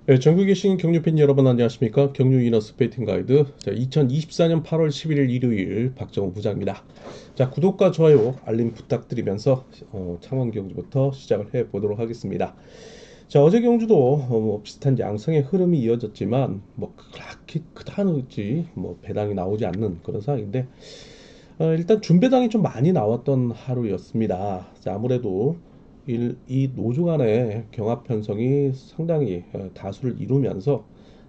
네, 전국에 계신 경유팬 여러분 안녕하십니까? 경유 이너스 배팅 가이드. 자, 2024년 8월 11일 일요일 박정우 부장입니다. 자, 구독과 좋아요, 알림 부탁드리면서 창원 경주부터 시작을 해 보도록 하겠습니다. 자, 어제 경주도 뭐 비슷한 양상의 흐름이 이어졌지만 뭐 그렇게 크다는지 뭐 배당이 나오지 않는 그런 상황인데 일단 준배당이 좀 많이 나왔던 하루였습니다. 자, 아무래도 이 노조 간의 경합 편성이 상당히 다수를 이루면서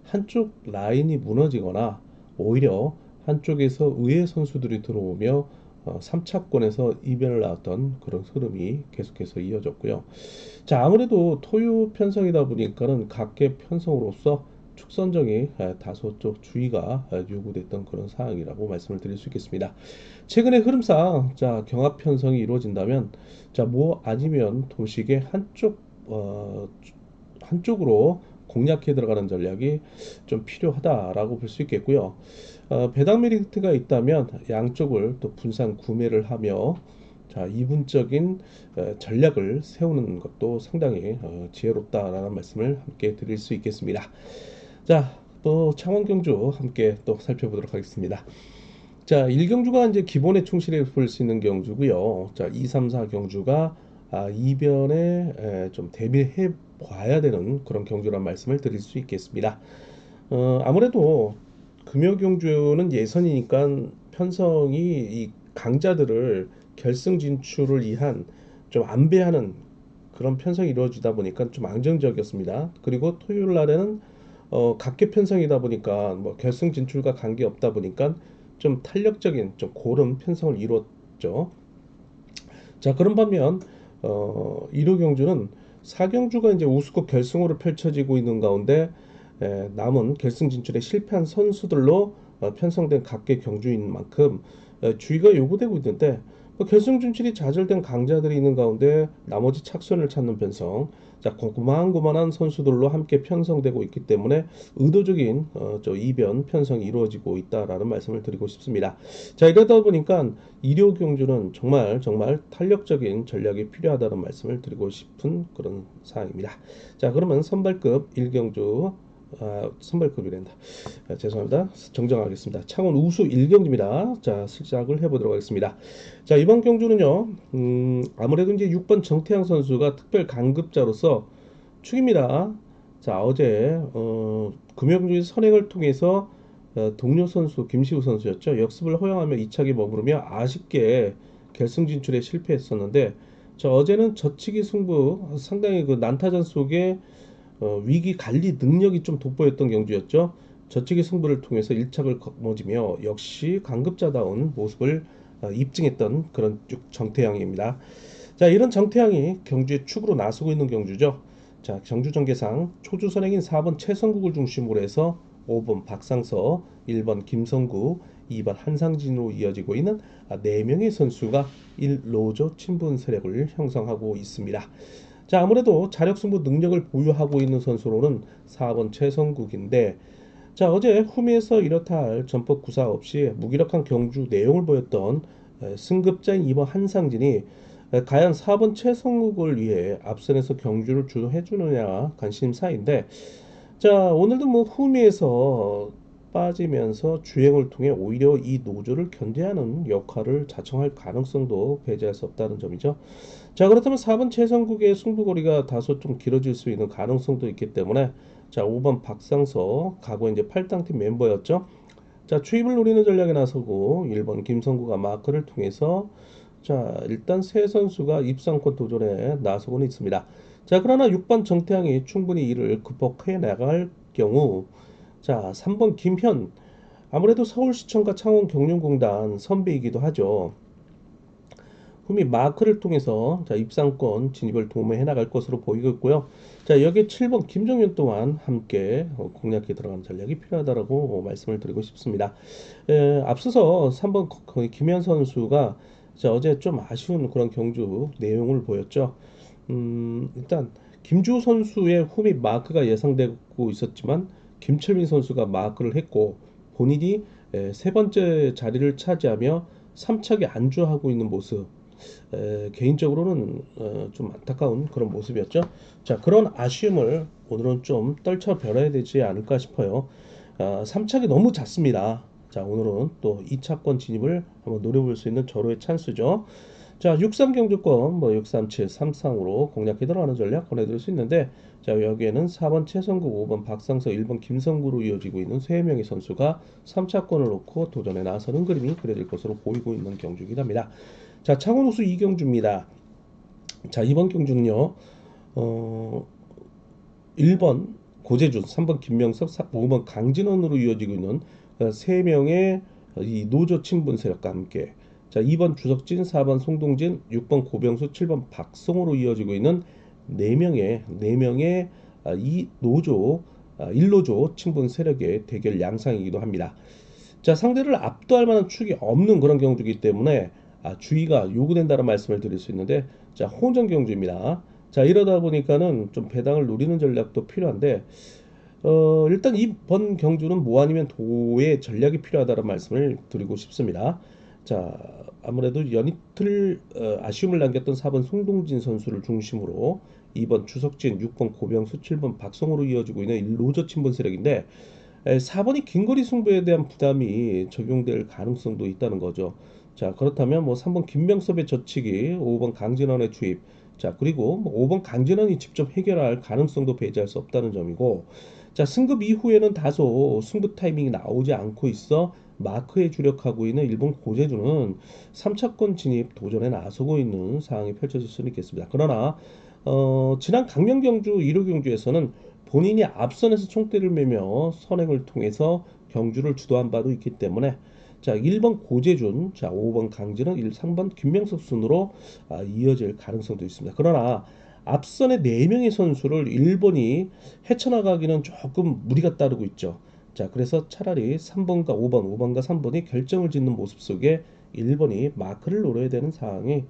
한쪽 라인이 무너지거나 오히려 한쪽에서 의회 선수들이 들어오며 3차권에서 이변을 낳았던 그런 흐름이 계속해서 이어졌고요. 자, 아무래도 토요 편성이다 보니까는 각계 편성으로서 축선정이 다소 좀 주의가 요구됐던 그런 상황이라고 말씀을 드릴 수 있겠습니다. 최근의 흐름상 자 경합 편성이 이루어진다면 자 뭐 아니면 도식의 한쪽으로 공략해 들어가는 전략이 좀 필요하다라고 볼 수 있겠고요. 배당 메리트가 있다면 양쪽을 또 분산 구매를 하며 자 이분적인 전략을 세우는 것도 상당히 지혜롭다라는 말씀을 함께 드릴 수 있겠습니다. 자, 또 창원 경주 함께 또 살펴보도록 하겠습니다. 자, 1경주가 이제 기본에 충실해 볼 수 있는 경주고요. 자, 2, 3, 4 경주가 이변에 좀 대비해 봐야 되는 그런 경주란 말씀을 드릴 수 있겠습니다. 아무래도 금요 경주는 예선이니까 편성이 이 강자들을 결승 진출을 위한 좀 안배하는 그런 편성이 이루어지다 보니까 좀 안정적이었습니다. 그리고 토요일 날에는 각계 편성이다 보니까 뭐 결승 진출과 관계 없다 보니까 좀 탄력적인 좀 고른 편성을 이루었죠. 자, 그런 반면 1호 경주는 4경주가 이제 우수국 결승으로 펼쳐지고 있는 가운데 남은 결승 진출에 실패한 선수들로 편성된 각계 경주인 만큼 주의가 요구되고 있는데 결승 진출이 좌절된 강자들이 있는 가운데 나머지 착선을 찾는 편성, 자 고만고만한 선수들로 함께 편성되고 있기 때문에 의도적인 저 이변 편성이 이루어지고 있다라는 말씀을 드리고 싶습니다. 자 이러다 보니까 일요 경주는 정말 정말 탄력적인 전략이 필요하다는 말씀을 드리고 싶은 그런 사항입니다. 자 그러면 선발급 1경주 선발급이란다. 죄송합니다. 정정하겠습니다. 창원 우수 1경주입니다. 자, 시작을 해보도록 하겠습니다. 자, 이번 경주는요, 아무래도 이제 6번 정태양 선수가 특별 강급자로서 축입니다. 자, 어제, 금요경주 선행을 통해서 동료 선수, 김시우 선수였죠. 역습을 허용하며 2차기 머무르며 아쉽게 결승 진출에 실패했었는데, 자, 어제는 젖히기 승부, 상당히 그 난타전 속에 위기 관리 능력이 좀 돋보였던 경주였죠. 저측의 승부를 통해서 1착을 거머쥐며 역시 강급자다운 모습을 입증했던 그런 정태양입니다. 자, 이런 정태양이 경주의 축으로 나서고 있는 경주죠. 자, 경주 전개상 초주 선행인 4번 최성국을 중심으로 해서 5번 박상서, 1번 김성구, 2번 한상진으로 이어지고 있는 4명의 선수가 1로조 친분 세력을 형성하고 있습니다. 자, 아무래도 자력 승부 능력을 보유하고 있는 선수로는 4번 최성국인데 자, 어제 후미에서 이렇다 할 전법 구사 없이 무기력한 경주 내용을 보였던 승급자인 2번 한상진이 과연 4번 최성국을 위해 앞선에서 경주를 주도해 주느냐 관심사인데 자, 오늘도 뭐 후미에서 빠지면서 주행을 통해 오히려 이 노조를 견제하는 역할을 자청할 가능성도 배제할 수 없다는 점이죠. 자, 그렇다면 4번 최성국의 승부거리가 다소 좀 길어질 수 있는 가능성도 있기 때문에 자, 5번 박상서 과거 이제 8당팀 멤버였죠. 자, 추입을 노리는 전략에 나서고 1번 김성구가 마크를 통해서 자, 일단 세 선수가 입상권 도전에 나서고는 있습니다. 자, 그러나 6번 정태양이 충분히 이를 극복해 나갈 경우 자, 3번 김현 아무래도 서울시청과 창원경륜공단 선배이기도 하죠. 흠이 마크를 통해서 자, 입상권 진입을 도모해 나갈 것으로 보이고 있고요. 자, 여기 7번 김정윤 또한 함께 공략에 들어가는 전략이 필요하다라고 말씀을 드리고 싶습니다. 앞서서 3번 김현 선수가 자, 어제 좀 아쉬운 그런 경주 내용을 보였죠. 일단 김주호 선수의 홈이 마크가 예상되고 있었지만 김철민 선수가 마크를 했고 본인이 세 번째 자리를 차지하며 3차게 안주하고 있는 모습 개인적으로는 좀 안타까운 그런 모습이었죠. 자, 그런 아쉬움을 오늘은 좀 떨쳐버려야 되지 않을까 싶어요. 3차기 너무 잦습니다. 자, 오늘은 또 2차권 진입을 한번 노려볼 수 있는 절호의 찬스죠. 자, 63 경주권, 뭐 637, 33으로 공략해 들어가는 전략 권해드릴 수 있는데, 자, 여기에는 4번 최성국, 5번 박상서, 1번 김성구로 이어지고 있는 3명의 선수가 3차권을 놓고 도전에 나서는 그림이 그려질 것으로 보이고 있는 경주이긴 합니다. 자, 창원 우수 이경주입니다. 자, 이번 경주는요, 어, 1번 고재준, 3번 김명석, 5번 강진원으로 이어지고 있는 3명의 이 노조 친분 세력과 함께, 자, 2번 주석진, 4번 송동진, 6번 고병수, 7번 박성호로 이어지고 있는 4명의 이 노조, 1노조 친분 세력의 대결 양상이기도 합니다. 자, 상대를 압도할 만한 축이 없는 그런 경주이기 때문에 주의가 요구된다는 말씀을 드릴 수 있는데, 자, 혼전 경주입니다. 자, 이러다 보니까는 좀 배당을 노리는 전략도 필요한데, 일단 이번 경주는 뭐 아니면 도의 전략이 필요하다는 말씀을 드리고 싶습니다. 자, 아무래도 연이틀 아쉬움을 남겼던 4번 송동진 선수를 중심으로 2번 주석진, 6번 고병수, 7번 박성호로 이어지고 있는 로저 친분 세력인데, 4번이 긴거리 승부에 대한 부담이 적용될 가능성도 있다는 거죠. 자, 그렇다면 뭐 3번 김명섭의 젖히기, 5번 강진원의 투입, 자, 그리고 뭐 5번 강진원이 직접 해결할 가능성도 배제할 수 없다는 점이고, 자, 승급 이후에는 다소 승부 타이밍이 나오지 않고 있어 마크에 주력하고 있는 일본 고재주는 3차권 진입 도전에 나서고 있는 상황이 펼쳐질 수는 있겠습니다. 그러나 지난 강명 경주 1호 경주에서는 본인이 앞선에서 총대를 매며 선행을 통해서 경주를 주도한 바도 있기 때문에, 자, 1번 고재준, 자, 5번 강진은 3번 김명석 순으로 이어질 가능성도 있습니다. 그러나 앞선의 4명의 선수를 1번이 헤쳐나가기는 조금 무리가 따르고 있죠. 자, 그래서 차라리 3번과 5번, 5번과 3번이 결정을 짓는 모습 속에 1번이 마크를 노려야 되는 상황이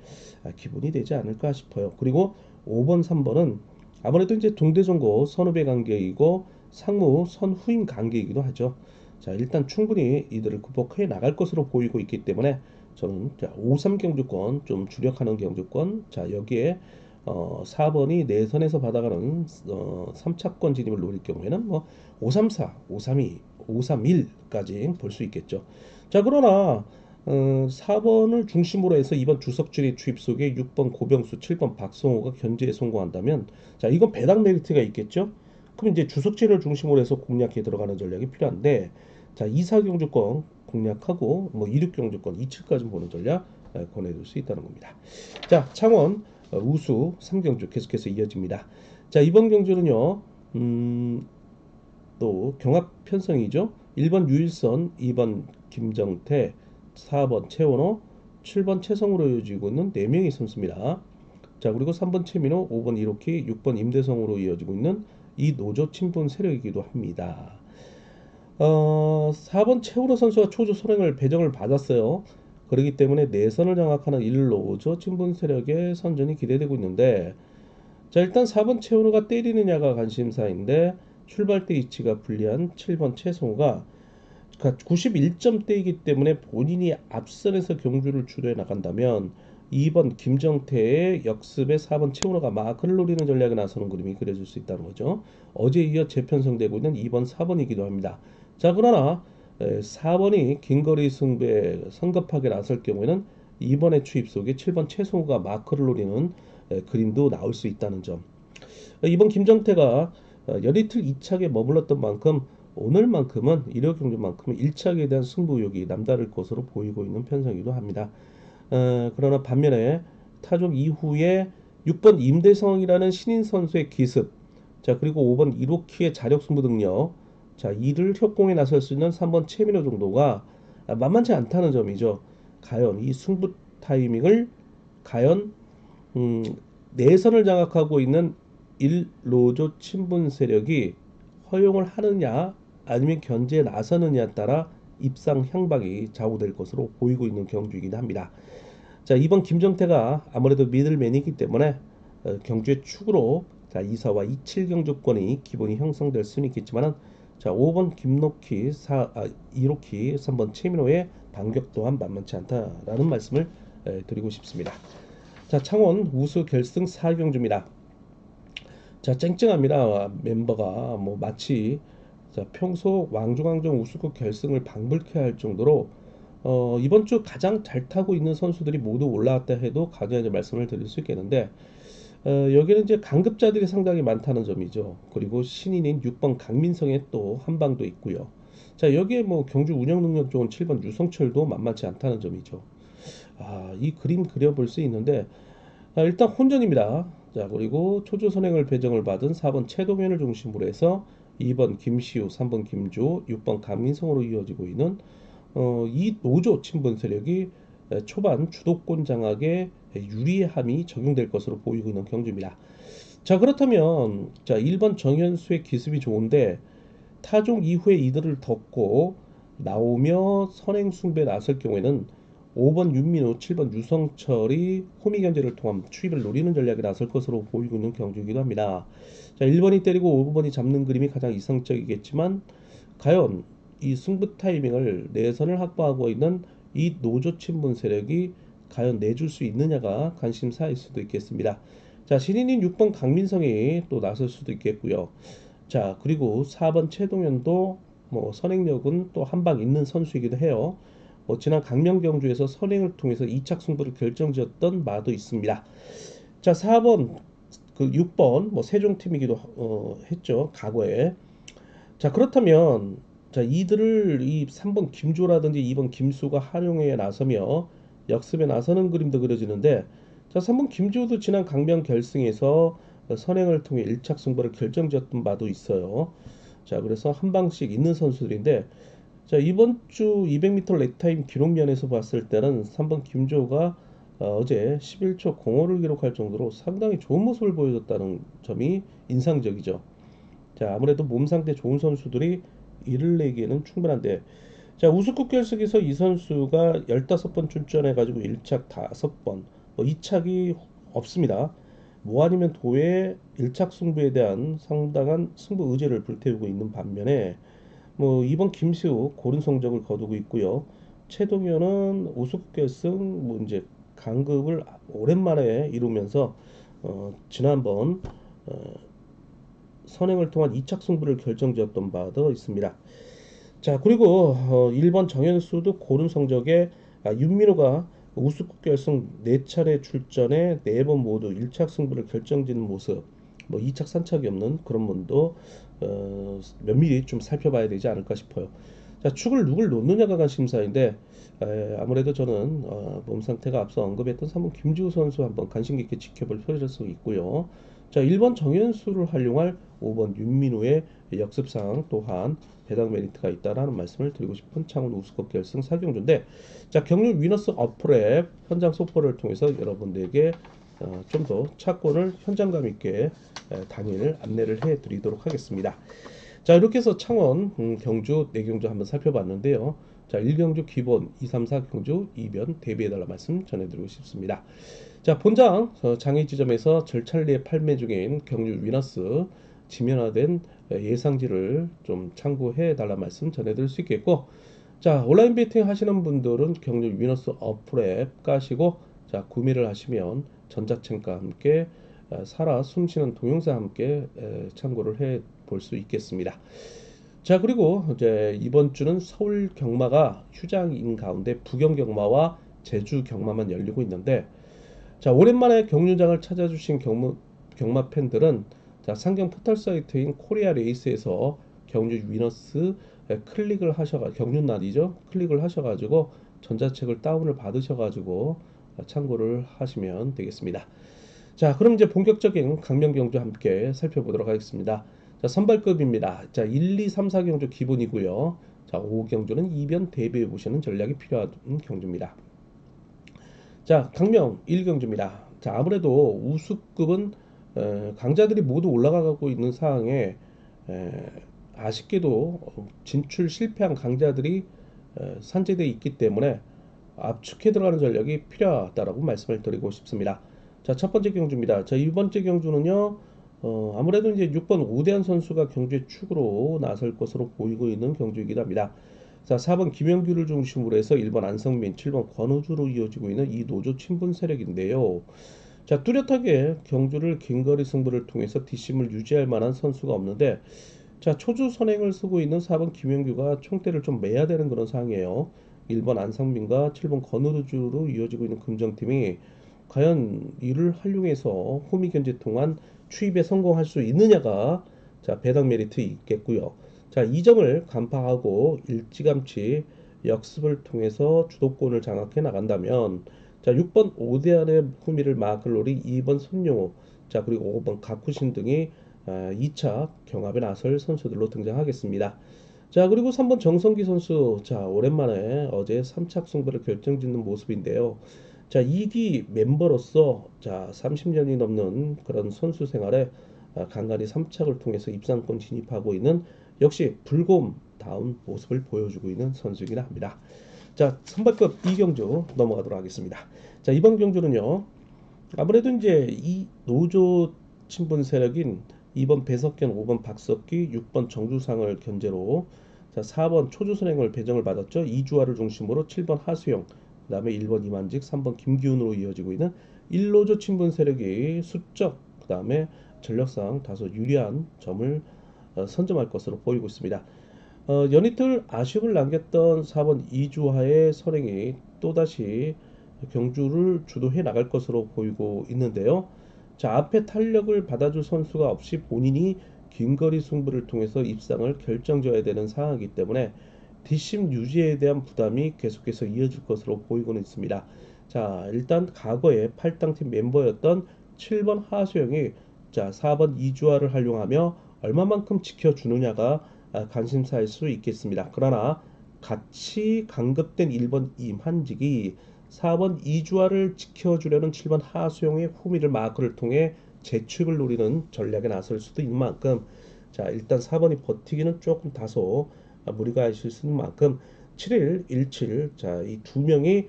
기본이 되지 않을까 싶어요. 그리고 5번, 3번은 아무래도 이제 동대종고 선후배 관계이고 상무 선후임 관계이기도 하죠. 자, 일단 충분히 이들을 극복해 나갈 것으로 보이고 있기 때문에 저는 5-3 경주권 좀 주력하는 경주권, 자, 여기에 4번이 내선에서 받아가는 3차권 진입을 노릴 경우에는 뭐 534, 532, 531까지 볼 수 있겠죠. 자, 그러나 4번을 중심으로 해서 2번 주석진의 투입 속에 6번 고병수, 7번 박성호가 견제에 성공한다면, 자, 이건 배당 메리트가 있겠죠. 그럼 이제 주석진을 중심으로 해서 공략해 들어가는 전략이 필요한데, 자, 2사 경주권 공략하고 뭐 2륙 경주권 2층까지 보는 전략 권해줄 수 있다는 겁니다. 자, 창원 우수 3경주 계속해서 이어집니다. 자, 이번 경주는요, 또 경합 편성이죠. 1번 유일선, 2번 김정태, 4번 최원호, 7번 최성으로 이어지고 있는 4명의 선수입니다. 자, 그리고 3번 최민호, 5번 이로키, 6번 임대성으로 이어지고 있는 이 노조 친분 세력이기도 합니다. 4번 최우로 선수가 초조 선행을 배정을 받았어요. 그렇기 때문에 내선을 장악하는 1노조 친분 세력의 선전이 기대되고 있는데, 자, 일단 4번 최우로가 때리느냐가 관심사인데, 출발대 위치가 불리한 7번 최성우가 91점대이기 때문에 본인이 앞선에서 경주를 주도해 나간다면 2번 김정태의 역습에 4번 최은호가 마크를 노리는 전략에 나서는 그림이 그려질 수 있다는 거죠. 어제 이어 재편성되고 있는 2번 4번이기도 합니다. 자, 그러나 4번이 긴거리 승부에 성급하게 나설 경우에는 2번의 추입 속에 7번 최성우가 마크를 노리는 그림도 나올 수 있다는 점. 이번 김정태가 연이틀 2차에 머물렀던 만큼 오늘만큼은 1호 경주만큼은 1차에 대한 승부욕이 남다를 것으로 보이고 있는 편성이기도 합니다. 그러나 반면에 타종 이후에 6번 임대성이라는 신인 선수의 기습, 자, 그리고 5번 이로키의 자력 승부 능력, 자, 이를 협공에 나설 수 있는 3번 최민호 정도가 만만치 않다는 점이죠. 과연 이 승부 타이밍을 과연 음, 내선을 장악하고 있는 1노조 친분 세력이 허용을 하느냐 아니면 견제에 나서느냐에 따라 입상 향방이 좌우될 것으로 보이고 있는 경주이긴 합니다. 자, 이번 김정태가 아무래도 미들맨이기 때문에 경주의 축으로, 자, 2사와 27 경주권이 기본이 형성될 수는 있겠지만은, 자, 5번 김록희, 2로키, 3번 최민호의 반격 또한 만만치 않다라는 말씀을 드리고 싶습니다. 자, 창원 우수 결승 4경주입니다. 자, 쨍쨍합니다. 멤버가 뭐 마치 자, 평소 왕중왕전 우승국 결승을 방불케 할 정도로 이번 주 가장 잘 타고 있는 선수들이 모두 올라왔다 해도 과언이 말씀을 드릴 수 있겠는데 여기는 이제 강급자들이 상당히 많다는 점이죠. 그리고 신인인 6번 강민성의 또 한방도 있고요. 자, 여기에 뭐 경주 운영 능력 좋은 7번 유성철도 만만치 않다는 점이죠. 이 그림 그려볼 수 있는데 일단 혼전입니다. 자, 그리고 초조 선행을 배정을 받은 4번 최동현을 중심으로 해서 2번 김시우, 3번 김주호, 6번 강민성으로 이어지고 있는 이 노조 친분 세력이 초반 주도권 장악에 유리함이 적용될 것으로 보이고 있는 경주입니다. 자, 그렇다면 자, 1번 정현수의 기습이 좋은데 타종 이후에 이들을 덮고 나오며 선행 숭배에 나설 경우에는 5번 윤민호, 7번 유성철이 호미 견제를 통한 추입을 노리는 전략이 나설 것으로 보이고 있는 경주이기도 합니다. 자, 1번이 때리고 5번이 잡는 그림이 가장 이상적이겠지만 과연 이 승부 타이밍을 내선을 확보하고 있는 이 노조 친분 세력이 과연 내줄 수 있느냐가 관심사일 수도 있겠습니다. 자, 신인인 6번 강민성이 또 나설 수도 있겠고요. 자, 그리고 4번 최동현도 뭐 선행력은 또 한 방 있는 선수이기도 해요. 지난 강명경주에서 선행을 통해서 2착 승부를 결정지었던 마도 있습니다. 자, 4번 그 6번 뭐 세종팀이기도 했죠. 과거에. 자, 그렇다면 자, 이들을 이 3번 김조라든지 2번 김수가 활용에 나서며 역습에 나서는 그림도 그려지는데 자, 3번 김조도 지난 강명 결승에서 선행을 통해 1착 승부를 결정지었던 바도 있어요. 자, 그래서 한 방씩 있는 선수들인데 자, 이번 주 200m 렉타임 기록면에서 봤을 때는 3번 김조가 어제 11초 05를 기록할 정도로 상당히 좋은 모습을 보여줬다는 점이 인상적이죠. 자, 아무래도 몸 상태 좋은 선수들이 이를 내기에는 충분한데 자, 우승국 결승에서 이 선수가 15번 출전해가지고 1착 5번, 뭐 2착이 없습니다. 뭐 아니면 도의 1착 승부에 대한 상당한 승부 의지를 불태우고 있는 반면에 뭐 이번 김시우 고른 성적을 거두고 있고요. 최동현은 우승국 결승 뭐 이제 강급을 오랜만에 이루면서 지난번 어, 선행을 통한 2착 승부를 결정지었던 바도 있습니다. 자, 그리고 1번 정현수도 고른 성적에 윤민호가 우승국 결승 4차례 출전에 4번 모두 1착 승부를 결정짓는 모습, 뭐 2착 3착이 없는 그런 분도 면밀히 좀 살펴봐야 되지 않을까 싶어요. 자, 축을 누굴 놓느냐가 관심사인데 아무래도 저는 몸 상태가 앞서 언급했던 3번 김지우 선수 한번 관심 깊게 지켜볼 필요성이 있고요. 자, 1번 정현수를 활용할 5번 윤민우의 역습상 또한 배당 메리트가 있다라는 말씀을 드리고 싶은 창원 우수컵 결승 4경주인데 자, 경륜 위너스 어플의 현장 속보를 통해서 여러분들에게 좀 더 차권을 현장감 있게 당일 안내를 해 드리도록 하겠습니다. 자, 이렇게 해서 창원 경주 내경주 한번 살펴봤는데요. 자, 1경주 기본 2, 3, 4경주 이변 대비해달라 말씀 전해드리고 싶습니다. 자, 본장 장애 지점에서 절찬리에 판매 중인 경주 위너스 지면화된 예상지를 좀 참고해 달라 말씀 전해드릴 수 있겠고 자, 온라인 베팅 하시는 분들은 경주 위너스 어플 앱 까시고 자, 구매를 하시면 전자책과 함께 살아 숨쉬는 동영상 함께 참고를 해 볼 수 있겠습니다. 자, 그리고 이제 이번 주는 서울 경마가 휴장인 가운데 부경 경마와 제주 경마만 열리고 있는데 자, 오랜만에 경륜장을 찾아주신 경마 팬들은 자, 상경 포털 사이트인 코리아 레이스에서 경주 위너스 클릭을 하셔가 경륜날이죠. 클릭을 하셔가지고 전자책을 다운을 받으셔가지고 참고를 하시면 되겠습니다. 자, 그럼 이제 본격적인 강명 경주 함께 살펴보도록 하겠습니다. 자, 선발급입니다. 자, 1, 2, 3, 4 경주 기본이고요. 자, 5 경주는 이변 대비해 보시는 전략이 필요한 경주입니다. 자, 강명 1경주입니다. 자, 아무래도 우수급은 강자들이 모두 올라가고 있는 상황에 아쉽게도 진출 실패한 강자들이 산재되어 있기 때문에 압축해 들어가는 전략이 필요하다라고 말씀을 드리고 싶습니다. 자, 첫 번째 경주입니다. 자, 이 번째 경주는요, 아무래도 이제 6번 오대한 선수가 경주의 축으로 나설 것으로 보이고 있는 경주이기도 합니다. 자, 4번 김영규를 중심으로 해서 1번 안성민, 7번 권우주로 이어지고 있는 이 노조 친분 세력인데요. 자, 뚜렷하게 경주를 긴거리 승부를 통해서 뒷심을 유지할 만한 선수가 없는데, 자, 초주 선행을 쓰고 있는 4번 김영규가 총대를 좀 매야 되는 그런 상황이에요. 1번 안상민과 7번 권우주로 이어지고 있는 금정팀이 과연 이를 활용해서 호미 견제 통한 추입에 성공할 수 있느냐가 자, 배당 메리트 있겠고요. 자, 이 점을 간파하고 일찌감치 역습을 통해서 주도권을 장악해 나간다면, 자, 6번 오대안의 후미를 마클로리, 2번 손용호, 자, 그리고 5번 가쿠신 등이 2차 경합에 나설 선수들로 등장하겠습니다. 자, 그리고 3번 정성기 선수, 자, 오랜만에 어제 3착 승부를 결정짓는 모습인데요. 자, 2기 멤버로서 자, 30년이 넘는 그런 선수 생활에 간간히 3착을 통해서 입상권 진입하고 있는 역시 불곰다운 모습을 보여주고 있는 선수이긴 합니다. 자, 선발급 2경주 넘어가도록 하겠습니다. 자, 이번 경주는요. 아무래도 이제 이 노조 친분 세력인 2번 배석현, 5번 박석기, 6번 정주상을 견제로 자, 4번 초주선행을 배정을 받았죠. 이주화를 중심으로 7번 하수영, 그다음에 1번 이만직, 3번 김기훈으로 이어지고 있는 1노조 친분 세력이 수적, 그다음에 전력상 다소 유리한 점을 선점할 것으로 보이고 있습니다. 연이틀 아쉬움을 남겼던 4번 이주하의 선행이 또다시 경주를 주도해 나갈 것으로 보이고 있는데요. 자, 앞에 탄력을 받아줄 선수가 없이 본인이 긴거리 승부를 통해서 입상을 결정져야 되는 상황이기 때문에 뒷심 유지에 대한 부담이 계속해서 이어질 것으로 보이고는 있습니다. 자, 일단 과거에 8당팀 멤버였던 7번 하수영이 자, 4번 이주아를 활용하며 얼마만큼 지켜주느냐가 관심사일 수 있겠습니다. 그러나 같이 강급된 1번 임한직이 4번 이주아를 지켜주려는 7번 하수영의 후미를 마크를 통해 재축을 노리는 전략에 나설 수도 있는 만큼 자, 일단 4번이 버티기는 조금 다소 무리가 있을 수 있는 만큼 7일 17 자, 이 두 명이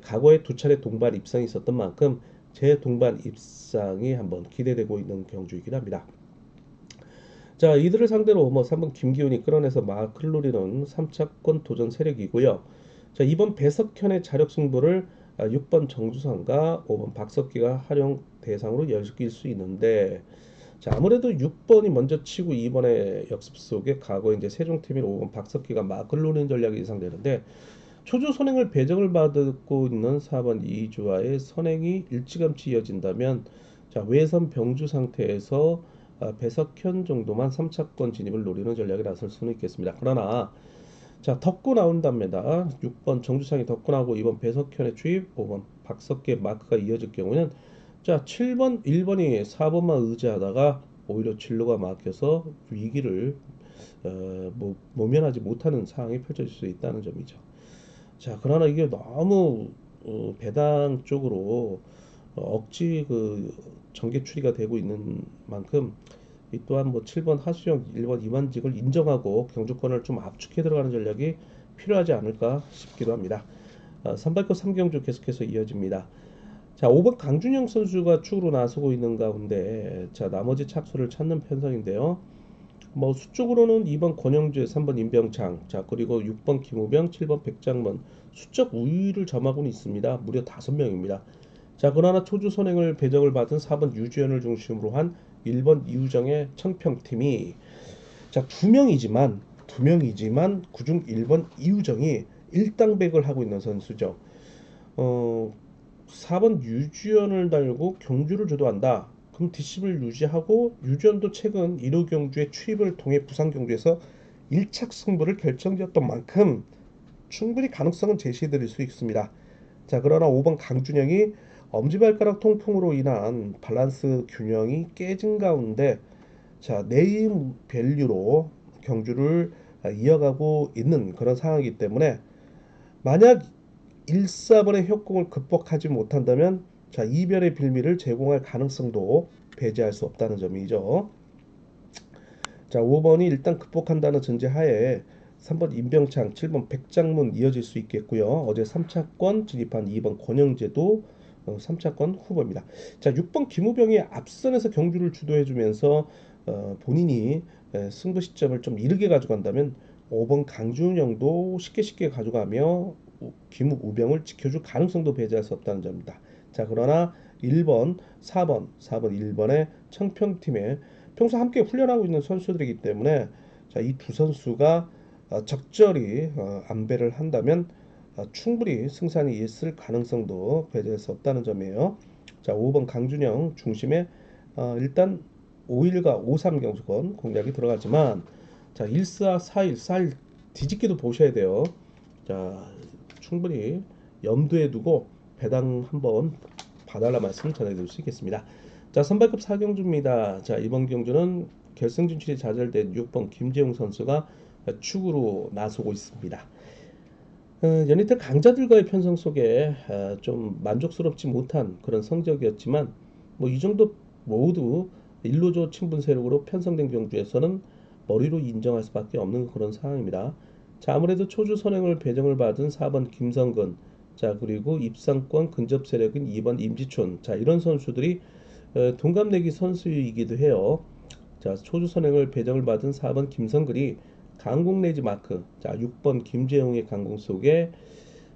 과거에 두 차례 동반 입상이 있었던 만큼 재동반 입상이 한번 기대되고 있는 경주이긴 합니다. 자, 이들을 상대로 뭐 3번 김기훈이 끌어내서 마크를 노리는 3차권 도전 세력이고요. 자, 이번 배석현의 자력 승부를 6번 정주상과 5번 박석기가 활용 대상으로 여길 수 있는데, 자, 아무래도 6번이 먼저 치고 2번의 역습 속에 과거 이제 세종팀인 5번 박석기가 마크를 노리는 전략이 예상되는데, 초조 선행을 배정을 받고 있는 4번 이주아의 선행이 일찌감치 이어진다면, 자, 외선 병주 상태에서 배석현 정도만 3차권 진입을 노리는 전략에 나설 수는 있겠습니다. 그러나 자, 덮고 나온답니다. 6번 정주상이 덮고 나오고 2번 배석현의 추입, 5번 박석기의 마크가 이어질 경우는 자, 7번, 1번이 4번만 의지하다가 오히려 진로가 막혀서 위기를 모면하지 못하는 상황이 펼쳐질 수 있다는 점이죠. 자, 그러나 이게 너무 배당 쪽으로 억지 그 전개 추리가 되고 있는 만큼 이 또한 뭐 7번 하수영, 1번 이만직을 인정하고 경주권을 좀 압축해 들어가는 전략이 필요하지 않을까 싶기도 합니다. 선발급 3경주 계속해서 이어집니다. 자, 5번 강준영 선수가 축으로 나서고 있는 가운데 자, 나머지 착수를 찾는 편성인데요. 뭐 수적으로는 2번 권영재, 3번 임병창, 자, 그리고 6번 김우병, 7번 백장문 수적 우위를 점하고는 있습니다. 무려 5명입니다. 자, 그러나 초주 선행을 배정을 받은 4번 유주현을 중심으로 한 1번 이우정의 청평팀이 자, 두 명이지만 그중 1번 이우정이 일당백을 하고 있는 선수죠. 어, 4번 유주현을 달고 경주를 주도한다. 그럼 뒷심을 유지하고 유주현도 최근 1호 경주의 추입을 통해 부산 경주에서 1착 승부를 결정지었던 만큼 충분히 가능성은 제시해드릴 수 있습니다. 자, 그러나 5번 강준영이 엄지발가락 통풍으로 인한 밸런스 균형이 깨진 가운데 자, 네임 밸류로 경주를 이어가고 있는 그런 상황이기 때문에 만약 1, 4번의 협공을 극복하지 못한다면 자, 이별의 빌미를 제공할 가능성도 배제할 수 없다는 점이죠. 자, 5번이 일단 극복한다는 전제하에 3번 임병창, 7번 백장문 이어질 수 있겠고요. 어제 3차권 진입한 2번 권영재도 3차권 후보입니다. 자, 6번 김우병이 앞선에서 경주를 주도해주면서 본인이 승부 시점을 좀 이르게 가져간다면 5번 강준영도 쉽게 가져가며 김우병을 지켜줄 가능성도 배제할 수 없다는 점입니다. 자, 그러나 1번, 4번 1번의 청평팀에 평소 함께 훈련하고 있는 선수들이기 때문에 자, 이 두 선수가 적절히 안배를 한다면 충분히 승산이 있을 가능성도 배제할 수 없다는 점이에요. 자, 5번 강준영 중심에 일단 5일과 5-3 경수권 공략이 들어가지만 자, 1-4, 4-1, 4-1 뒤집기도 보셔야 돼요. 자, 충분히 염두에 두고 배당 한번 봐달라 말씀을 전해드릴 수 있겠습니다. 자, 선발급 4경주입니다. 자, 이번 경주는 결승 진출이 좌절된 6번 김재웅 선수가 축으로 나서고 있습니다. 연이틀 강자들과의 편성 속에 좀 만족스럽지 못한 그런 성적이었지만 뭐 이 정도 모두 일루조 친분 세력으로 편성된 경주에서는 머리로 인정할 수밖에 없는 그런 상황입니다. 자, 아무래도 초주 선행을 배정을 받은 4번 김성근, 자, 그리고 입상권 근접 세력인 2번 임지춘, 자, 이런 선수들이 동갑내기 선수이기도 해요. 자, 초주 선행을 배정을 받은 4번 김성근이 강공 내지 마크, 자, 6번 김재용의 강공 속에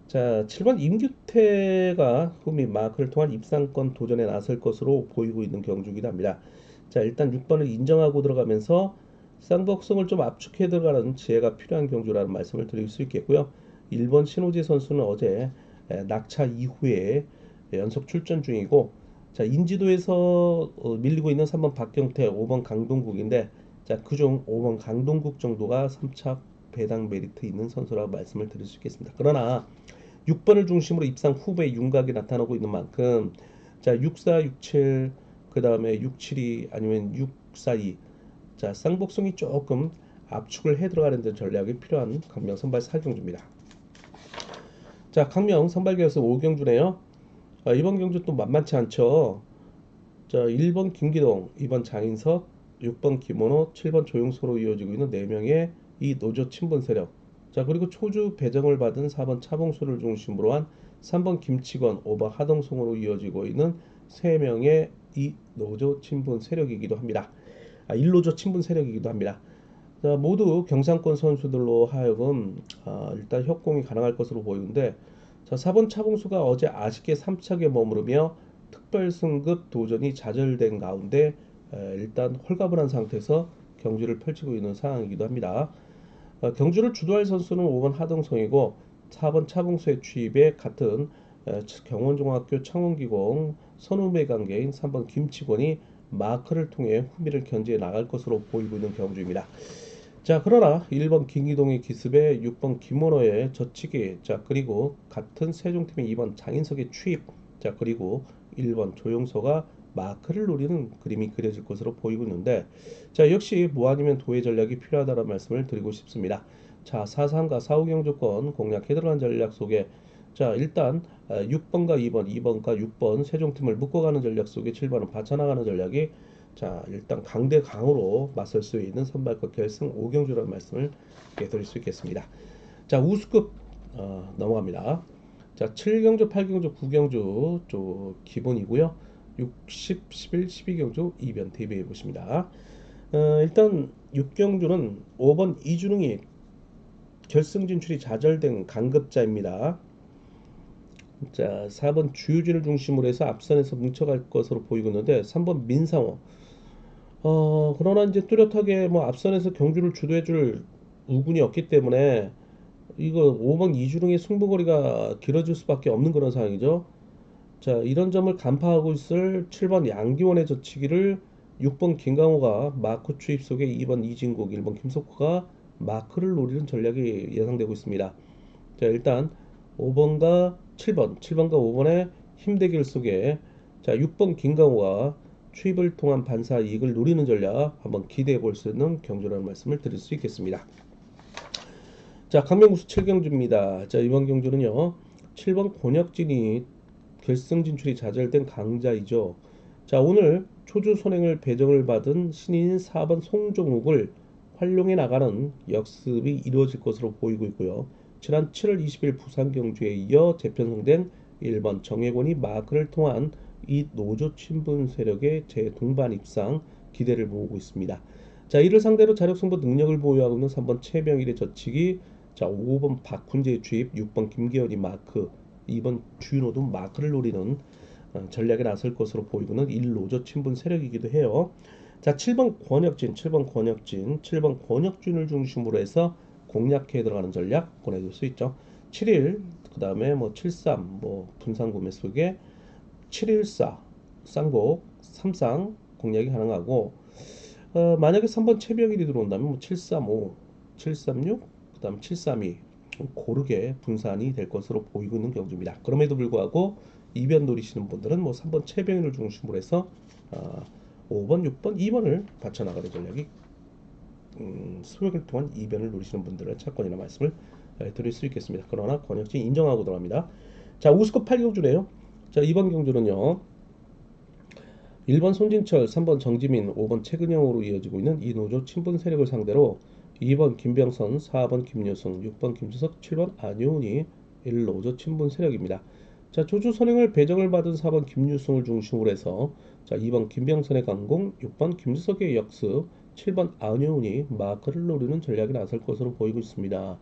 자, 7번 임규태가 후미 마크를 통한 입상권 도전에 나설 것으로 보이고 있는 경주이기도 합니다. 자, 일단 6번을 인정하고 들어가면서 쌍복성을 좀 압축해 들어가는 지혜가 필요한 경주라는 말씀을 드릴 수 있겠고요. 1번 신호지 선수는 어제 낙차 이후에 연속 출전 중이고, 자, 인지도에서 밀리고 있는 3번 박경태, 5번 강동국인데, 자, 그중 5번 강동국 정도가 3차 배당 메리트 있는 선수라고 말씀을 드릴 수 있겠습니다. 그러나 6번을 중심으로 입상 후배 윤곽이 나타나고 있는 만큼 자, 64, 67, 그 다음에 672 아니면 642, 자, 쌍복성이 조금 압축을 해 들어가는 데 전략이 필요한 강명 선발 4경주입니다. 자, 강명 선발 계열사 5경주네요. 이번 경주 또 만만치 않죠. 자, 1번 김기동, 2번 장인석, 6번 김원호, 7번 조용서로 이어지고 있는 4명의 이 노조 친분 세력. 자, 그리고 초주 배정을 받은 4번 차봉수를 중심으로 한 3번 김치건, 5번 하동성으로 이어지고 있는 3명의 이 노조 친분 세력이기도 합니다. 1노조 친분 세력이기도 합니다. 자, 모두 경상권 선수들로 하여금 일단 협공이 가능할 것으로 보이는데, 자, 4번 차봉수가 어제 아쉽게 3착에 머무르며 특별 승급 도전이 좌절된 가운데 일단 홀가분한 상태에서 경주를 펼치고 있는 상황이기도 합니다. 경주를 주도할 선수는 5번 하동성이고 4번 차봉수의 취입에 같은 경원중학교 창원기공 선후배 관계인 3번 김치권이 마크를 통해 후미를 견제해 나갈 것으로 보이고 있는 경주입니다. 자, 그러나 1번 김기동의 기습에 6번 김원호의 젖히기, 자, 그리고 같은 세종팀의 2번 장인석의 취입, 자, 그리고 1번 조용서가 마크를 노리는 그림이 그려질 것으로 보이고 있는데, 자, 역시 뭐 아니면 도의 전략이 필요하다는 말씀을 드리고 싶습니다. 자, 4-3과 4-5경 조건 공략해 들어간 전략 속에 자, 일단 6번과 2번, 2번과 6번 세종팀을 묶어가는 전략 속에 7번은 받쳐나가는 전략이 자, 일단 강대 강으로 맞설 수 있는 선발급 결승 5경주라는 말씀을 드릴 수 있겠습니다. 자, 우수급 넘어갑니다. 자, 7경주, 8경주, 9경주 좀 기본이고요. 60, 11, 12경주 이변 대비해 보십니다. 일단 6경주는 5번 이준웅이 결승 진출이 좌절된 강급자입니다. 자, 4번 주유진을 중심으로 해서 앞선에서 뭉쳐갈 것으로 보이고 있는데 3번 민상호. 그러나 이제 뚜렷하게 뭐 앞선에서 경주를 주도해줄 우군이 없기 때문에 이거 5번 이주릉의 승부거리가 길어질 수밖에 없는 그런 상황이죠. 자, 이런 점을 간파하고 있을 7번 양기원의 젖히기를 6번 김강호가 마크 추입 속에 2번 이진국, 1번 김석호가 마크를 노리는 전략이 예상되고 있습니다. 자, 일단 5번과 7번과 5번의 힘대결 속에 자, 6번 김강호가 추입을 통한 반사 이익을 노리는 전략 한번 기대해 볼 수 있는 경주라는 말씀을 드릴 수 있겠습니다. 자, 강명구수 7경주입니다. 자, 이번 경주는요, 7번 권혁진이 결승 진출이 좌절된 강자이죠. 자, 오늘 초주 선행을 배정을 받은 신인인 4번 송종욱을 활용해 나가는 역습이 이루어질 것으로 보이고 있고요. 지난 7월 20일 부산 경주에 이어 재편성된 1번 정혜권이 마크를 통한 이 노조 친분 세력의 재동반 입상 기대를 모으고 있습니다. 자, 이를 상대로 자력 승부 능력을 보유하고 있는 3번 최병일의 젖히기, 자, 5번 박훈재의 주입, 6번 김기현이 마크, 2번 주윤호도 마크를 노리는 전략에 나설 것으로 보이고는 1노조 친분 세력이기도 해요. 자, 7번 권혁진을 중심으로 해서 공략해 들어가는 전략 보내줄 수 있죠. 7일, 그 다음에 뭐 73, 뭐 분산구매 속에 714, 쌍복, 3쌍 공략이 가능하고, 만약에 3번 채비형이 들어온다면 뭐 735, 736, 그 다음 732 고르게 분산이 될 것으로 보이고 있는 경주입니다. 그럼에도 불구하고 이변 노리시는 분들은 뭐 3번 채병인을 중심으로 해서 5번, 6번, 2번을 받쳐나가는 전략이 수요일 동안 이변을 노리시는 분들은 차권이나 말씀을 드릴 수 있겠습니다. 그러나 권역진 인정하고 들어갑니다. 자, 우스컵 8경주네요. 자, 이번 경주는요. 1번 손진철, 3번 정지민, 5번 최근영으로 이어지고 있는 이노조 친분 세력을 상대로 2번 김병선, 4번 김유승, 6번 김주석, 7번 안효은이 1노조 친분 세력입니다. 자, 조주 선행을 배정을 받은 4번 김유승을 중심으로 해서 자, 2번 김병선의 강공, 6번 김주석의 역습, 7번 안효은이 마크를 노리는 전략이 나설 것으로 보이고 있습니다.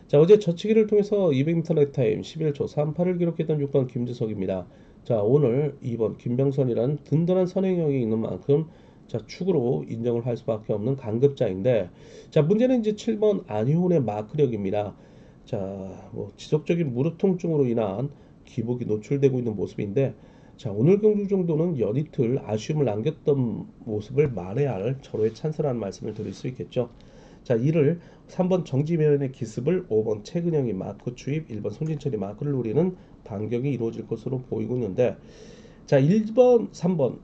자, 어제 젖히기를 통해서 200m 렉타임 11초 38을 기록했던 6번 김주석입니다. 자, 오늘 2번 김병선이란 든든한 선행력이 있는 만큼 자, 축으로 인정을 할 수밖에 없는 강급자인데, 자, 문제는 이제 7번 안효은의 마크력입니다. 자, 뭐 지속적인 무릎 통증으로 인한 기복이 노출되고 있는 모습인데, 자, 오늘 경주 정도는 연이틀 아쉬움을 남겼던 모습을 만회해야 할 절호의 찬스라는 말씀을 드릴 수 있겠죠. 자, 이를 3번 정지면의 기습을 5번 최근영이 마크 추입, 1번 손진철이 마크를 노리는 반격이 이루어질 것으로 보이고 있는데, 자, 1번, 3번,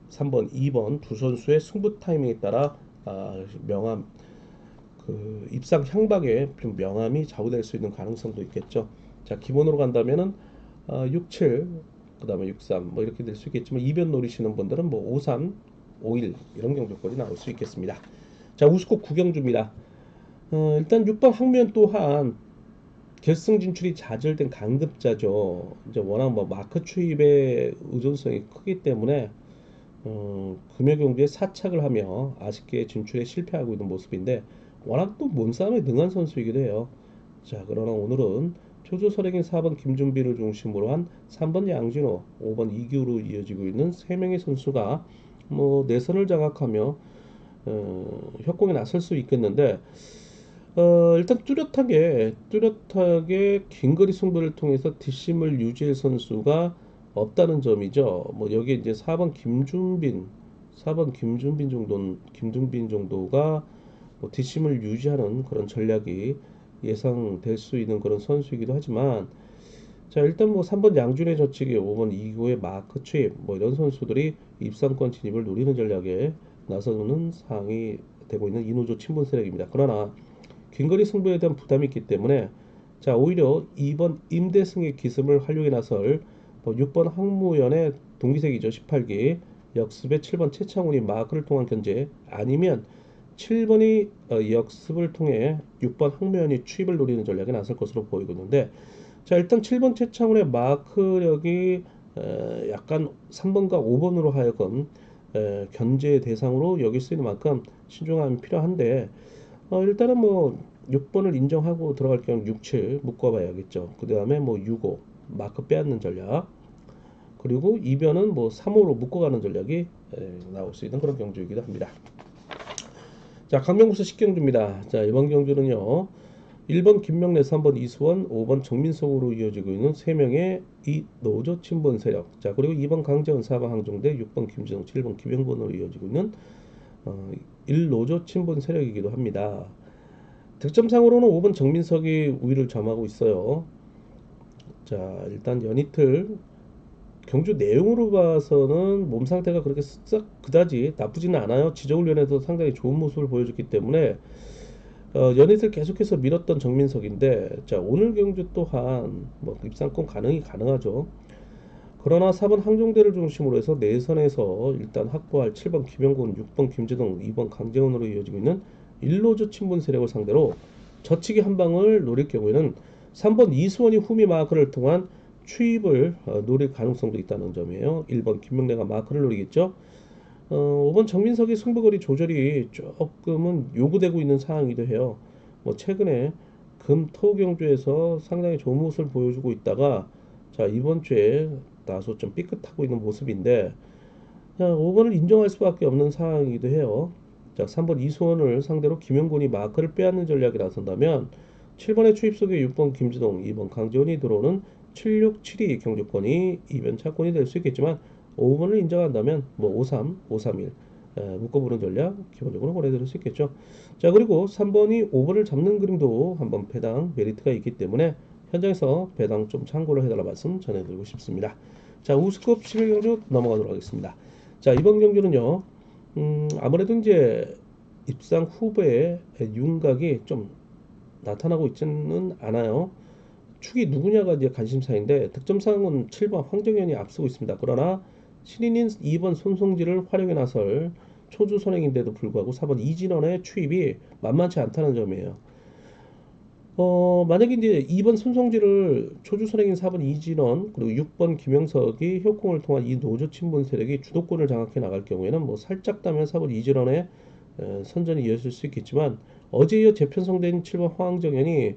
2번 두 선수의 승부 타이밍에 따라 명암 입상 향박에 좀 명암이 좌우될 수 있는 가능성도 있겠죠. 자, 기본으로 간다면은 6, 7, 그다음에 6, 3 뭐 이렇게 될 수 있겠지만 이변 노리시는 분들은 뭐 5, 3, 5, 1 이런 경주권이 나올 수 있겠습니다. 자, 우스컵 9경주입니다. 일단 6번 항면 또한 결승 진출이 좌절된 강급자죠. 이제 워낙 뭐 마크 추입의 의존성이 크기 때문에 금요 경기에 사착을 하며 아쉽게 진출에 실패하고 있는 모습인데 워낙 또 몸싸움에 능한 선수이기도 해요. 자, 그러나 오늘은 초조 선행인 4번 김준비를 중심으로 한 3번 양진호, 5번 이규로 이어지고 있는 3명의 선수가 뭐 내선을 장악하며 협공에 나설 수 있겠는데, 일단 뚜렷하게 긴거리 승부를 통해서 뒷심을 유지할 선수가 없다는 점이죠. 뭐 여기에 이제 4번 김준빈 정도가 뭐 뒷심을 유지하는 그런 전략이 예상될 수 있는 그런 선수이기도 하지만, 자, 일단 뭐 3번 양준의 저치기, 5번 이구의 마크 추입 뭐 이런 선수들이 입상권 진입을 노리는 전략에 나서는 상황이 되고 있는 이노조 친분 세력입니다. 그러나 긴거리 승부에 대한 부담이 있기 때문에 자, 오히려 2번 임대승의 기습을 활용해 나설 뭐 6번 항무연의 동기색이죠. 18기 역습의 7번 최창훈이 마크를 통한 견제, 아니면 7번이 역습을 통해 6번 항무연이 추입을 노리는 전략에 나설 것으로 보이고 있는데, 자, 일단 7번 최창훈의 마크력이 약간 3번과 5번으로 하여금 견제 대상으로 여길 수 있는 만큼 신중함이 필요한데, 일단은 뭐 6번을 인정하고 들어갈 경우 6, 7 묶어봐야겠죠. 그 다음에 뭐 6, 5 마크 빼앗는 전략, 그리고 이변은 뭐 3호로 묶어가는 전략이 나올 수 있는 그런 경주이기도 합니다. 자, 강명구수 10경주입니다. 자, 이번 경주는요 1번 김명래, 3번 이수원, 5번 정민석으로 이어지고 있는 3명의 이 노조 친분 세력, 자, 그리고 2번 강재원, 4번 항종대, 6번 김지성, 7번 김영권으로 이어지고 있는 1노조 친분 세력이기도 합니다. 득점상으로는 5번 정민석이 우위를 점하고 있어요. 자, 일단 연이틀 경주 내용으로 봐서는 몸 상태가 그렇게 썩 그다지 나쁘지는 않아요. 지저훈련에서 상당히 좋은 모습을 보여줬기 때문에 연이틀 계속해서 밀었던 정민석인데, 자, 오늘 경주 또한 뭐 입상권 가능하죠. 그러나 4번 항종대를 중심으로 해서 내선에서 일단 확보할 7번 김영곤, 6번 김재동, 2번 강재원으로 이어지고 있는 1노조 친분 세력을 상대로 젖히기 한 방을 노릴 경우에는 3번 이수원이 후미 마크를 통한 추입을 노릴 가능성도 있다는 점이에요. 1번 김명래가 마크를 노리겠죠. 5번 정민석이 승부거리 조절이 조금은 요구되고 있는 상황이기도 해요. 뭐 최근에 금, 토 경주에서 상당히 좋은 모습을 보여주고 있다가 자, 이번 주에 다소 좀 삐끗하고 있는 모습인데, 자, 5번을 인정할 수밖에 없는 상황이기도 해요. 자, 3번 이수원을 상대로 김영곤이 마크를 빼앗는 전략이 나선다면 7번의 추입 속에 6번 김지동, 2번 강지원이 들어오는 7672 경주권이 이변 차권이 될 수 있겠지만 5번을 인정한다면 뭐 53, 531 묶어보는 전략 기본적으로 권해드릴 수 있겠죠. 자, 그리고 3번이 5번을 잡는 그림도 한번 배당 메리트가 있기 때문에 현장에서 배당 좀 참고를 해달라 말씀 전해드리고 싶습니다. 자, 우스컵 11경주 넘어가도록 하겠습니다. 자, 이번 경주는요, 아무래도 이제 입상 후보의 윤곽이 좀 나타나고 있지는 않아요. 축이 누구냐가 이제 관심사인데 득점상은 7번 황정현이 앞서고 있습니다. 그러나 신인인 2번 손성지를 활용해 나설 초주 선행인데도 불구하고 4번 이진원의 추입이 만만치 않다는 점이에요. 만약에 이제 2번 손성지를 초주 선행인 4번 이진원 그리고 6번 김영석이 협공을 통한 이 노조 친분 세력이 주도권을 장악해 나갈 경우에는 뭐 살짝 따면 4번 이진원의 선전이 이어질 수 있겠지만 어제 이어 재편성된 7번 황정현이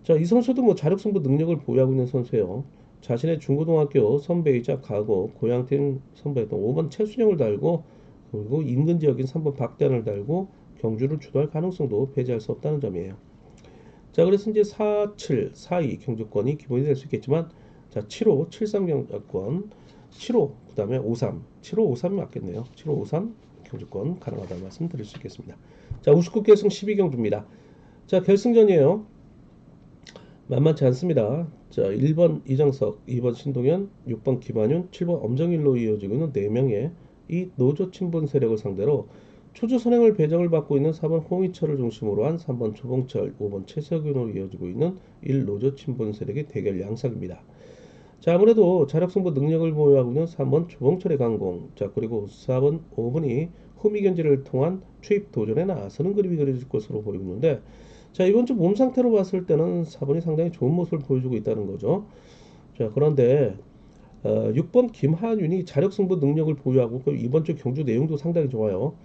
자, 이 선수도 뭐 자력승부 능력을 보유하고 있는 선수예요. 자신의 중고등학교 선배이자 과거 고향팀 선배였던 5번 최순영을 달고 그리고 인근 지역인 3번 박대환을 달고 경주를 주도할 가능성도 배제할 수 없다는 점이에요. 자, 그래서 이제 4, 7, 4, 2 경주권이 기본이 될 수 있겠지만 자, 7호, 73 경주권, 7호, 그 다음에 53, 7호, 53이 맞겠네요. 7호, 53 경주권 가능하다는 말씀 드릴 수 있겠습니다. 자, 우스컵 결승 12경주입니다. 자, 결승전이에요. 만만치 않습니다. 자, 1번 이정석, 2번 신동현, 6번 김한윤, 7번 엄정일로 이어지고 있는 4명의 이 노조 친분 세력을 상대로 초주 선행을 배정을 받고 있는 4번 홍희철을 중심으로 한 3번 조봉철, 5번 최석윤으로 이어지고 있는 1 노조 친분 세력의 대결 양상입니다. 자, 아무래도 자력승부 능력을 보유하고 있는 3번 조봉철의 강공, 자, 그리고 4번, 5번이 후미견지를 통한 추입 도전에 나서는 그림이 그려질 것으로 보이고 있는데, 자, 이번 주 몸 상태로 봤을 때는 4번이 상당히 좋은 모습을 보여주고 있다는 거죠. 자, 그런데 6번 김한윤이 자력승부 능력을 보유하고 이번 주 경주 내용도 상당히 좋아요.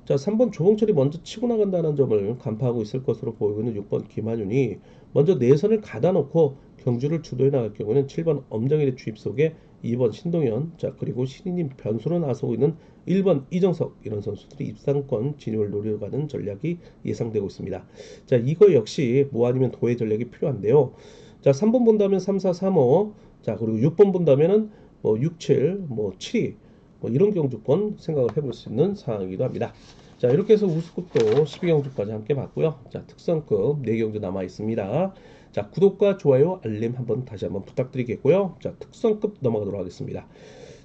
자, 3번 조봉철이 먼저 치고 나간다는 점을 간파하고 있을 것으로 보이고 있는 6번 김한윤이 먼저 내선을 가다 놓고 경주를 주도해 나갈 경우는 7번 엄정일의 주입 속에 2번 신동현, 자, 그리고 신인님 변수로 나서고 있는 1번 이정석 이런 선수들이 입상권 진입을 노리러 가는 전략이 예상되고 있습니다. 자, 이거 역시 뭐 아니면 도의 전략이 필요한데요. 자, 3번 본다면 3, 4, 3, 5, 자, 그리고 6번 본다면은 뭐 6, 7, 뭐 7, 2, 뭐 이런 경주권 생각을 해볼 수 있는 상황이기도 합니다. 자, 이렇게 해서 우스컵도 12경주까지 함께 봤고요. 자, 특성급 4경주 남아 있습니다. 자, 구독과 좋아요, 알림 다시 한번 부탁드리겠고요. 자, 특성급 넘어가도록 하겠습니다.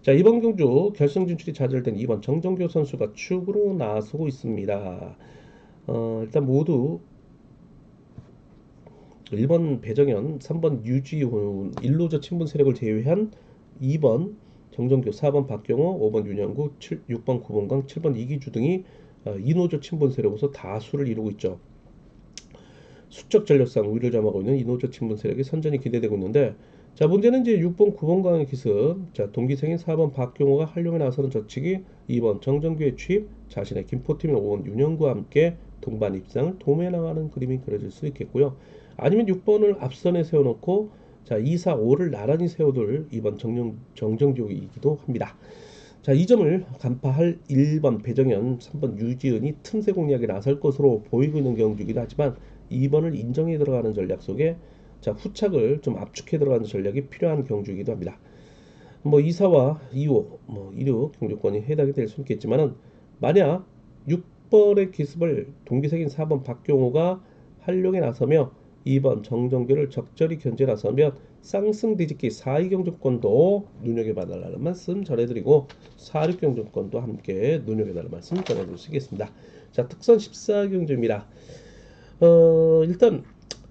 자, 이번 경주 결승 진출이 좌절된 2번 정정교 선수가 축으로 나서고 있습니다. 일단 모두 1번 배정현, 3번 유지훈, 1로저 친분 세력을 제외한 2번 정정교, 4번 박경호, 5번 윤영구, 6번 구봉강, 7번 이기주 등이 이노조 친분 세력으로서 다수를 이루고 있죠. 수적 전력상 우위를 점하고 있는 이노조 친분 세력의 선전이 기대되고 있는데, 자, 문제는 이제 6번 구봉강의 기습, 자, 동기생인 4번 박경호가 활용에 나서는 저치기, 2번 정정규의 취입, 자신의 김포팀인 5번 윤영구와 함께 동반 입상을 도모해 나가는 그림이 그려질 수 있겠고요. 아니면 6번을 앞선에 세워놓고 자, 2, 4, 5를 나란히 세워둘 2번 정정규이기도 합니다. 자, 이 점을 간파할 1번 배정현, 3번 유지은이 틈새 공략에 나설 것으로 보이고 있는 경주이기도 하지만 2번을 인정해 들어가는 전략 속에 자, 후착을 좀 압축해 들어가는 전략이 필요한 경주이기도 합니다. 뭐 2사와 2호, 뭐 16 경주권이 해당이 될 수 있겠지만은 만약 6번의 기습을 동기색인 4번 박경호가 활용에 나서며 2번 정정규를 적절히 견제 나서면 쌍승 뒤집기 4위 경주권도 눈여겨봐달라는 말씀 전해드리고 4, 6 경주권도 함께 눈여겨달라는 말씀 전해드릴 수 있겠습니다. 자, 특선 14경주입니다. 일단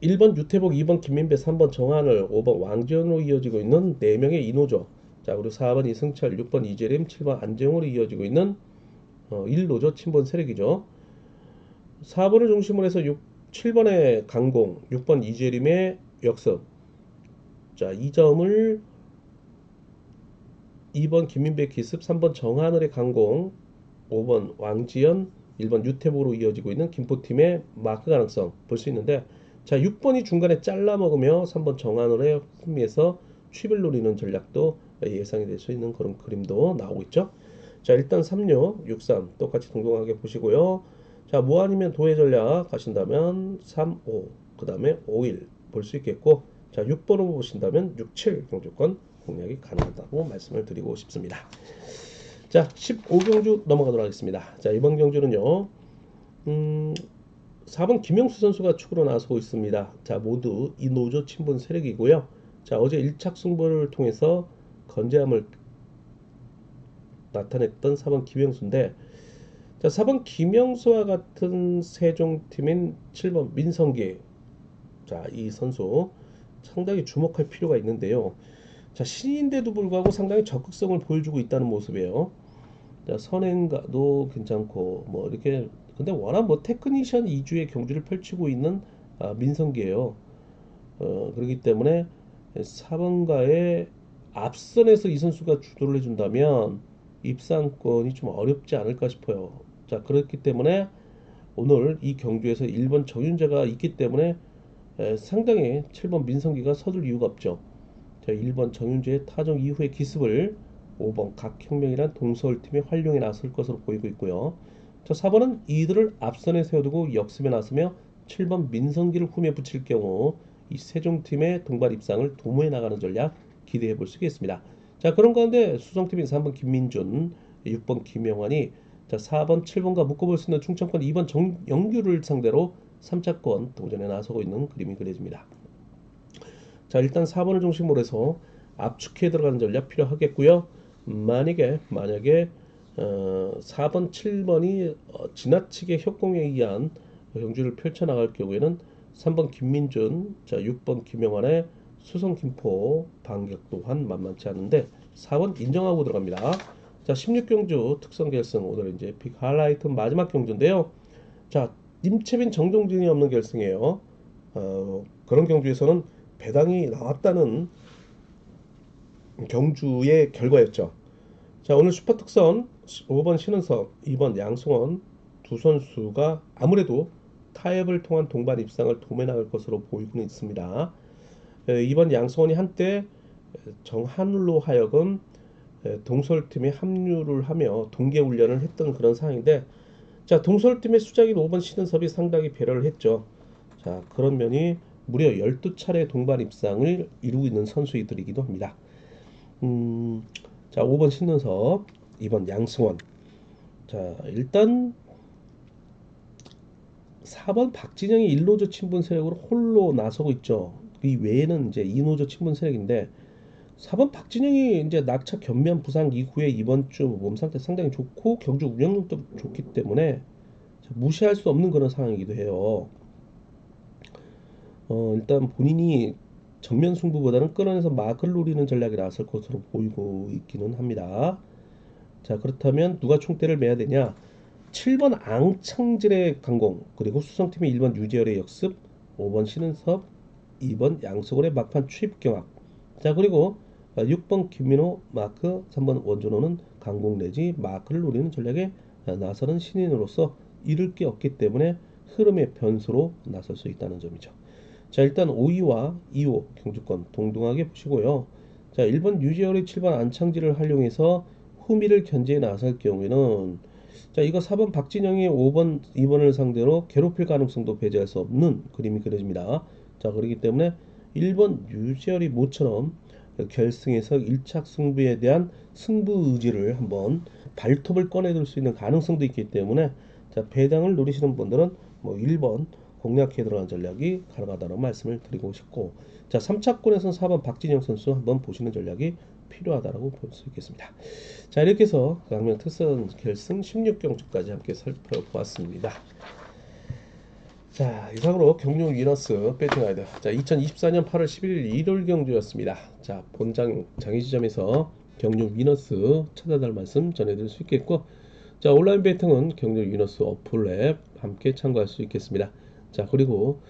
1번 유태복, 2번 김민배, 3번 정한을, 5번 왕지현으로 이어지고 있는 4명의 이노조, 자, 그리고 4번 이승철, 6번 이재림, 7번 안재홍으로 이어지고 있는 1노조 친분 세력이죠. 4번을 중심으로 해서 7번의 강공, 6번 이재림의 역습. 자, 이 점을 2번 김민배 기습, 3번 정하늘의 강공, 5번 왕지연, 1번 유태보로 이어지고 있는 김포팀의 마크 가능성 볼 수 있는데, 자, 6번이 중간에 잘라 먹으며 3번 정하늘의 흥미에서 취를 노리는 전략도 예상이 될 수 있는 그런 그림도 나오고 있죠. 자, 일단 36, 63 똑같이 동동하게 보시고요. 자, 뭐 아니면 도의 전략 하신다면 3, 5, 그 다음에 5, 1 볼 수 있겠고, 자, 6번으로 보신다면 6, 7 경주권 공략이 가능하다고 말씀을 드리고 싶습니다. 자, 15경주 넘어가도록 하겠습니다. 자, 이번 경주는요, 4번 김영수 선수가 축으로 나서고 있습니다. 자, 모두 이노조 친분 세력이고요. 자, 어제 1착 승부를 통해서 건재함을 나타냈던 4번 김영수인데, 자, 4번 김영수와 같은 세종팀인 7번 민성기, 자, 이 선수 상당히 주목할 필요가 있는데요. 자, 신인인데도 불구하고 상당히 적극성을 보여주고 있다는 모습이에요. 자, 선행가도 괜찮고 뭐 이렇게, 근데 워낙 뭐 테크니션 2주의 경주를 펼치고 있는 민성기예요. 그렇기 때문에 4번가의 앞선에서 이 선수가 주도를 해준다면 입상권이 좀 어렵지 않을까 싶어요. 자, 그렇기 때문에 오늘 이 경주에서 1번 정윤재가 있기 때문에 상당히 7번 민성기가 서둘 이유가 없죠. 자, 1번 정윤재의 타정 이후의 기습을 5번 각혁명이란 동서울팀이 활용해 나설 것으로 보이고 있고요. 자, 4번은 이들을 앞선에 세워두고 역습에 나서며 7번 민성기를 흠에 붙일 경우 이 세종팀의 동반 입상을 도모해 나가는 전략 기대해 볼 수 있겠습니다. 자, 그런 가운데 수성팀인 3번 김민준, 6번 김영환이 자, 4번, 7번과 묶어볼 수 있는 충청권 2번 정영규를 상대로 3차권 도전에 나서고 있는 그림이 그려집니다. 자, 일단 4번을 중심으로 해서 압축해 들어가는 전략 필요하겠고요. 만약에 4번, 7번이 지나치게 협공에 의한 경주를 펼쳐나갈 경우에는 3번 김민준, 자, 6번 김영환의 수성 김포 반격 또한 만만치 않은데 4번 인정하고 들어갑니다. 자, 16경주 특성 결승 오늘 이제 빅 하이라이트 마지막 경주인데요. 자, 임채빈 정동진이 없는 결승이에요. 그런 경주에서는 배당이 나왔다는 경주의 결과였죠. 자, 오늘 슈퍼 특선 5번 신은석, 2번 양승원 두 선수가 아무래도 타협을 통한 동반 입상을 도매 나갈 것으로 보이고는 있습니다. 2번 양승원이 한때 정한울로 하여금 동서울팀에 합류를 하며 동계훈련을 했던 그런 상황인데, 자, 동서울팀의 수작인 5번 신은섭이 상당히 배려를 했죠. 자, 그런 면이 무려 12차례 동반 입상을 이루고 있는 선수이들이기도 합니다. 자, 5번 신은섭, 2번 양승원. 자, 일단 4번 박진영이 1노조 친분 세력으로 홀로 나서고 있죠. 이 외에는 이제 2노조 친분 세력인데 4번 박진영이 이제 낙차 견면 부상 이후에 이번 주 몸 상태 상당히 좋고 경주 운영력도 좋기 때문에 무시할 수 없는 그런 상황이기도 해요. 일단 본인이 정면 승부보다는 끌어내서 막을 노리는 전략이 나설 것으로 보이고 있기는 합니다. 자, 그렇다면 누가 총대를 매야 되냐? 7번 앙창질의 강공, 그리고 수성팀의 1번 유재열의 역습, 5번 신은섭, 2번 양석월의 막판 추입 경합. 자, 그리고 6번 김민호 마크, 3번 원준호는 강공 내지 마크를 노리는 전략에 나서는 신인으로서 잃을 게 없기 때문에 흐름의 변수로 나설 수 있다는 점이죠. 자, 일단 5위와 2호 경주권 동등하게 보시고요. 자, 1번 유재열의 7번 안창지를 활용해서 후미를 견제해 나설 경우에는 자, 이거 4번 박진영이 5번, 2번을 상대로 괴롭힐 가능성도 배제할 수 없는 그림이 그려집니다. 자, 그렇기 때문에 1번 유재열이 모처럼 결승에서 1착 승부에 대한 승부 의지를 한번 발톱을 꺼내들 수 있는 가능성도 있기 때문에 자, 배당을 노리시는 분들은 뭐 1번 공략해 들어간 전략이 가능하다는 말씀을 드리고 싶고, 자, 3차권에서는 4번 박진영 선수 한번 보시는 전략이 필요하다고 볼 수 있겠습니다. 자, 이렇게 해서 강명 특선 결승 16경주까지 함께 살펴보았습니다. 자, 이상으로 경주 위너스 배팅 아이드, 자, 2024년 8월 11일 일요일 경주였습니다. 자, 본장 장애지점에서 경주 위너스 찾아달 말씀 전해드릴 수 있겠고, 자, 온라인 배팅은 경주 위너스 어플 앱 함께 참고할 수 있겠습니다. 자, 그리고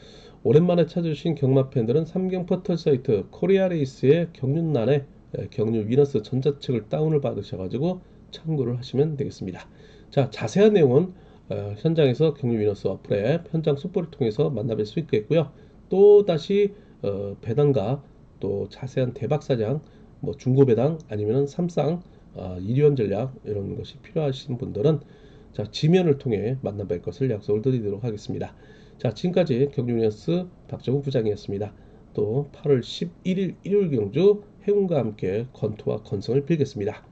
오랜만에 찾으신 경마 팬들은 삼경 포털 사이트 코리아레이스의 경륜란에 경륜 위너스 전자책을 다운을 받으셔가지고 참고를 하시면 되겠습니다. 자, 자세한 내용은 현장에서 경륜 위너스 어플의 현장 속보를 통해서 만나뵐 수 있겠고요. 또 다시 배당과 또 자세한 대박사장 뭐 중고 배당 아니면은 삼상 2류원 전략 이런 것이 필요하신 분들은 자, 지면을 통해 만나뵐 것을 약속을 드리도록 하겠습니다. 자, 지금까지 경주니어스 박정우 부장이었습니다. 또 8월 11일 일요일 경주 행운과 함께 건투와 건성을 빌겠습니다.